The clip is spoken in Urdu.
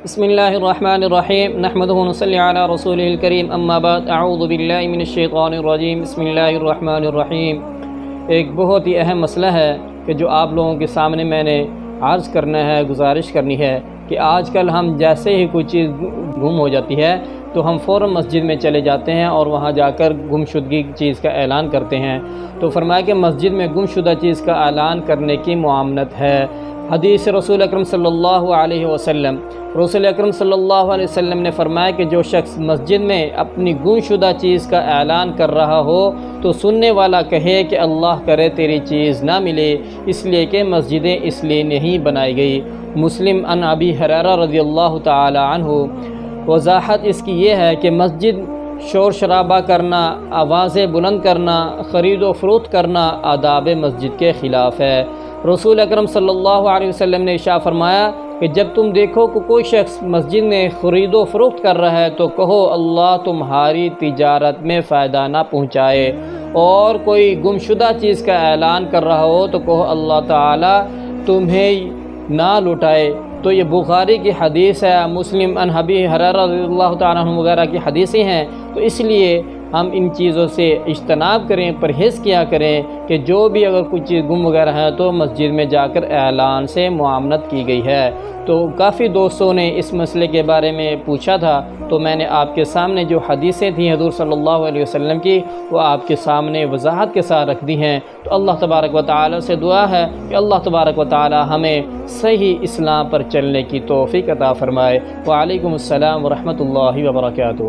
بسم اللہ الرحمن الرحیم نحمدہ ونصلی علی رسولہ الکریم اما بعد اعوذ باللہ من الشیطان الرجیم بسم اللہ الرحمن الرحیم۔ ایک بہت ہی اہم مسئلہ ہے کہ جو آپ لوگوں کے سامنے میں نے عرض کرنا ہے، گزارش کرنی ہے کہ آج کل ہم جیسے ہی کوئی چیز گم ہو جاتی ہے تو ہم فوراً مسجد میں چلے جاتے ہیں اور وہاں جا کر گم شدگی چیز کا اعلان کرتے ہیں۔ تو فرمایا کہ مسجد میں گم شدہ چیز کا اعلان کرنے کی معاملت ہے۔ حدیث رسول اکرم صلی اللہ علیہ وسلم، رسول اکرم صلی اللہ علیہ وسلم نے فرمایا کہ جو شخص مسجد میں اپنی گم شدہ چیز کا اعلان کر رہا ہو تو سننے والا کہے کہ اللہ کرے تیری چیز نہ ملے، اس لیے کہ مسجدیں اس لیے نہیں بنائی گئی۔ مسلم عن ابی ہریرہ رضی اللہ تعالی عنہ۔ وضاحت اس کی یہ ہے کہ مسجد شور شرابہ کرنا، آوازیں بلند کرنا، خرید و فروخت کرنا آداب مسجد کے خلاف ہے۔ رسول اکرم صلی اللہ علیہ وسلم نے ارشاد فرمایا کہ جب تم دیکھو کہ کوئی شخص مسجد میں خرید و فروخت کر رہا ہے تو کہو اللہ تمہاری تجارت میں فائدہ نہ پہنچائے، اور کوئی گمشدہ چیز کا اعلان کر رہا ہو تو کہو اللہ تعالی تمہیں نہ لٹائے۔ تو یہ بخاری کی حدیث ہے، مسلم عن ابی ہریرہ رضی اللہ تعالیٰ عنہ وغیرہ کی حدیثیں ہیں۔ تو اس لیے ہم ان چیزوں سے اجتناب کریں، پرہیز کیا کریں کہ جو بھی اگر کوئی چیز گم وغیرہ ہے تو مسجد میں جا کر اعلان سے معاملت کی گئی ہے۔ تو کافی دوستوں نے اس مسئلے کے بارے میں پوچھا تھا، تو میں نے آپ کے سامنے جو حدیثیں تھیں حضور صلی اللہ علیہ وسلم کی وہ آپ کے سامنے وضاحت کے ساتھ رکھ دی ہیں۔ تو اللہ تبارک و تعالی سے دعا ہے کہ اللہ تبارک و تعالی ہمیں صحیح اسلام پر چلنے کی توفیق عطا فرمائے۔ وعلیکم السلام ورحمۃ اللہ وبرکاتہ۔